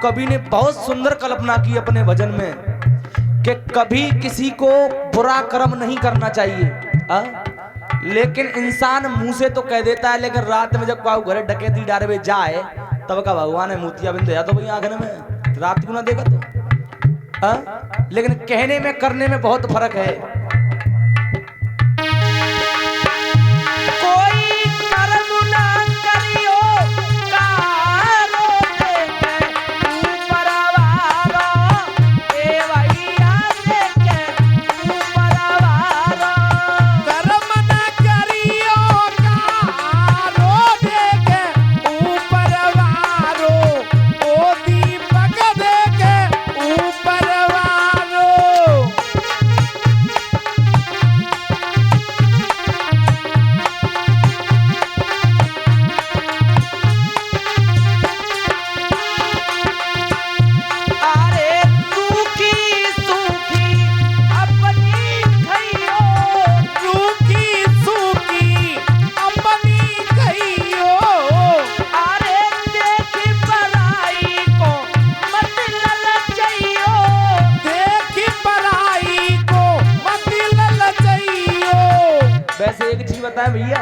कवि ने बहुत सुंदर कल्पना की अपने भजन में कि कभी किसी को बुरा कर्म नहीं करना चाहिए। लेकिन इंसान मुंह से तो कह देता है, लेकिन रात में जब काऊ घरे डकैती डारे में जाए तब का भगवान है मोतिया बिंद या तो भैया आंगन में रात को ना देखा तो। लेकिन कहने में करने में बहुत फर्क है। भैया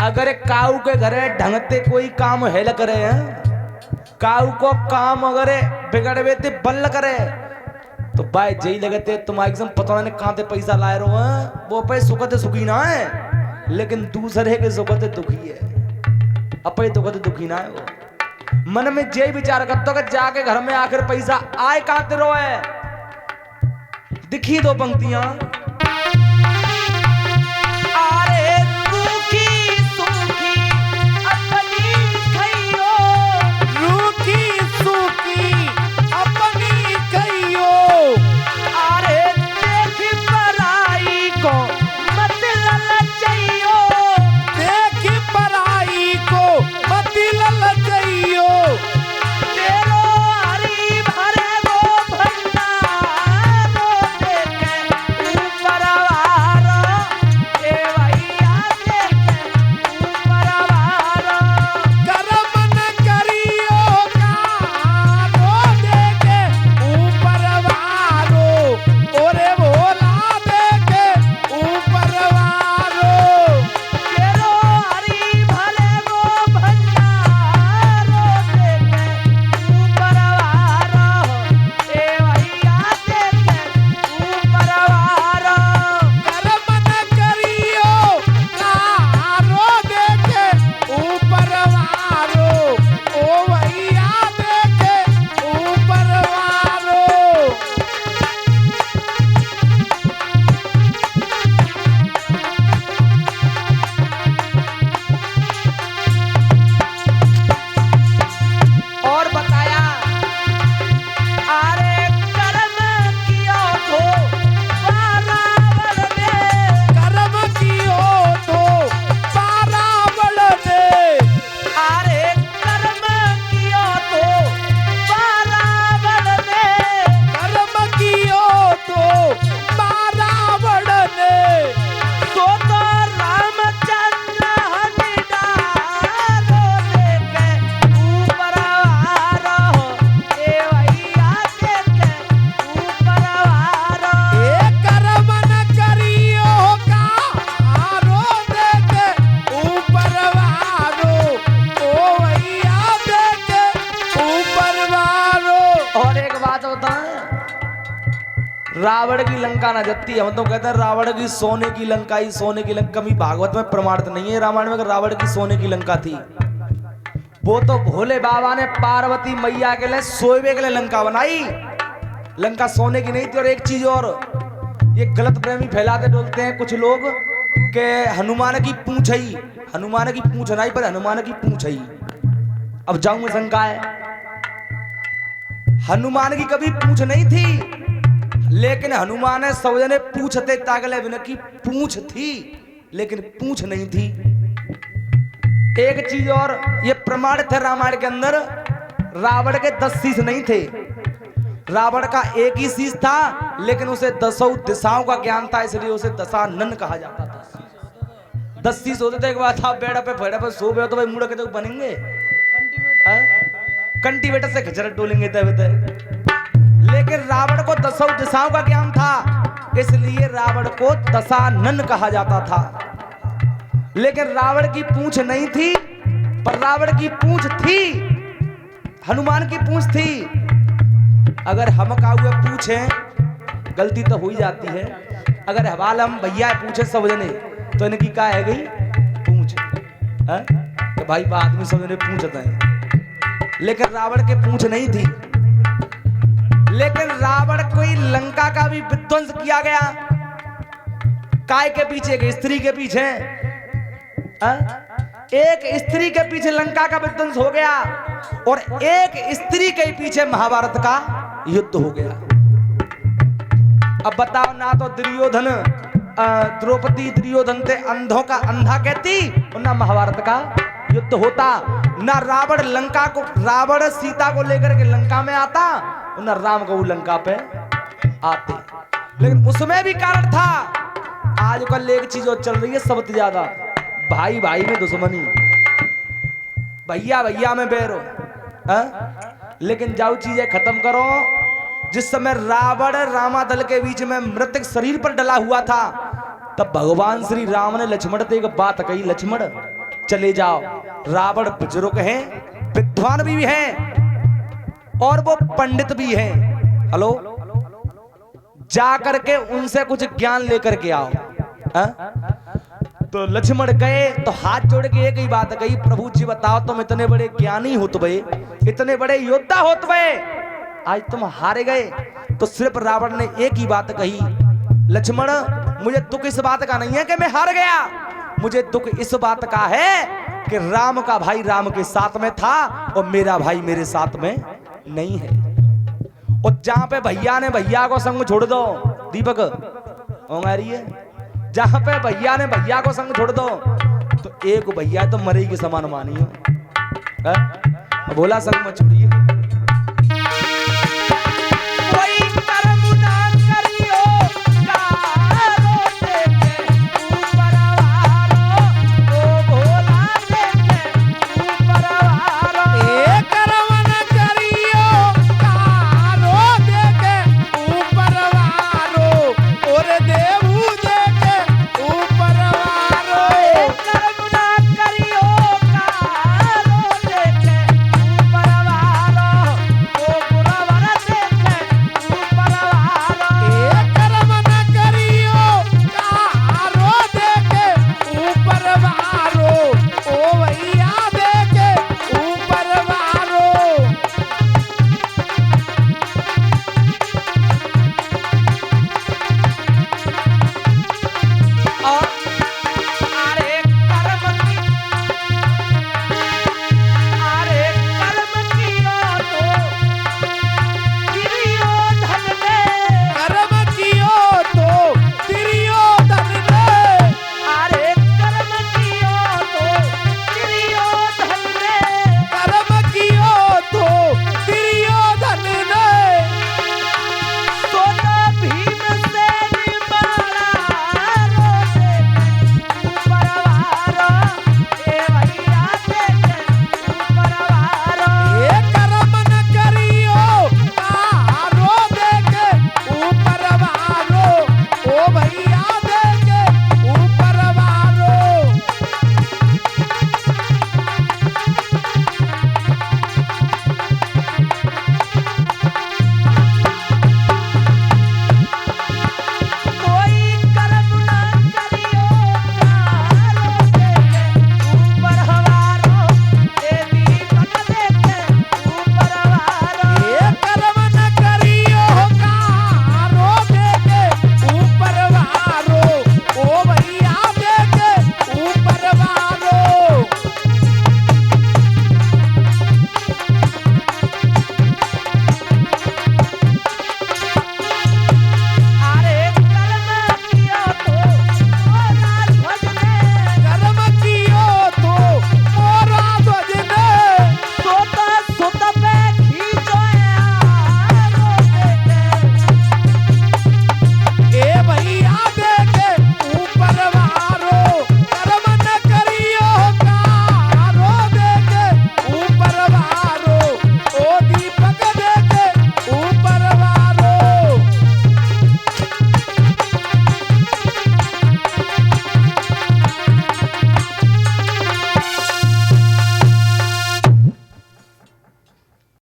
अगर काऊ के घरे ढंगते कोई काम हेल करे हैं, काऊ को काम अगर बिगड़वे ते बल्ल करे तो भाई जई लगते तुम्हारे एकदम पता नहीं कहां ते पैसा लाए रहो हैं। वो पे सुखते सुखी ना है, लेकिन दूसरे के सुखते दुखी है। अपने दुखते दुखी ना है। वो मन में जे विचार करता कि जाके घर में आखिर पैसा आए कहां ते रहो है। दिखी दो पंक्तियां, रावण की लंका ना जत्ती। हम तो कहते हैं रावण की सोने की लंका ही सोने की लंका। कभी भागवत में प्रमाणित नहीं है रामायण में रावण की सोने की लंका थी। वो तो भोले बाबा ने पार्वती मैया के लिए सोए के लिए लंका बनाई। लंका सोने की नहीं थी। और एक चीज और, ये गलत प्रेमी फैलाते डोलते हैं कुछ लोग के हनुमान की पूंछ ही, हनुमान की पूंछ नहीं पर हनुमान की पूंछ ही। अब जाऊं शंका है, हनुमान की कभी पूंछ नहीं थी, लेकिन हनुमान सौजने पूछते तागले बिना की पूंछ थी, लेकिन पूंछ नहीं थी। एक चीज और, ये प्रमाणित है रामायण के अंदर, रावण के 10 शीश नहीं थे। रावण का एक ही शीश था, लेकिन उसे 10 दिशाओं का ज्ञान था, इसलिए उसे दशानन कहा जाता था। 10 शीश होते थे। एक बात आप बेड़ा पे फेड़ा पे सो गए तो भाई मुड़ा के तो बनेंगे। कंटी बेटा से खचर डोलेंगे तब लेकिन रावण को दसों दिशाओं का ज्ञान था, इसलिए रावण को दशानन कहा जाता था। लेकिन रावण की पूंछ नहीं थी, पर रावण की पूंछ थी, हनुमान की पूंछ थी। अगर हम का हुआ पूछे गलती तो हो ही जाती है, अगर हवाल हम भैया पूछे सब जने तो इनकी क्या है गई पूंछ है तो भाई आदमी सब जने पूछते हैं, लेकिन रावण के पूंछ नहीं थी। लेकिन रावण कोई लंका का भी विध्वंस किया गया, काय के पीछे एक स्त्री के पीछे एक स्त्री के पीछे लंका का विध्वंस हो गया और एक स्त्री के पीछे महाभारत का युद्ध हो गया। अब बताओ ना तो दुर्योधन द्रौपदी दुर्योधन थे अंधों का अंधा कहती और ना महाभारत का युद्ध होता, ना रावण सीता को लेकर के लंका में आता और ना राम को लंका पे आते। लेकिन उसमें भी कारण था। आजकल एक चीज और चल रही है सबसे ज्यादा, भाई भाई में दुश्मनी, भैया भैया में बैर हो। लेकिन जाओ चीजें खत्म करो। जिस समय रावण रामादल के बीच में मृतक शरीर पर डला हुआ था, तब भगवान श्री राम ने लक्ष्मण से एक बात कही, लक्ष्मण चले जाओ, रावण बुजुर्ग है, विद्वान भी है और वो पंडित भी है, हेलो जा करके उनसे कुछ ज्ञान लेकर के आओ। तो लक्ष्मण गए तो हाथ जोड़ के एक ही बात कही, प्रभु जी बताओ तुम इतने बड़े ज्ञानी हो तुम, इतने बड़े योद्धा हो तुम, आज तुम हारे गए। तो सिर्फ रावण ने एक ही बात कही, लक्ष्मण मुझे दुख इस बात का नहीं है कि मैं हार गया, मुझे दुख इस बात का है कि राम का भाई राम के साथ में था और मेरा भाई मेरे साथ में नहीं है। और जहां पे भैया ने भैया को संग छोड़ दो, दीपक है, जहां पे भैया ने भैया को संग छोड़ दो तो एक भैया तो मरे के समान मानियो, भोला संग में छोड़िए।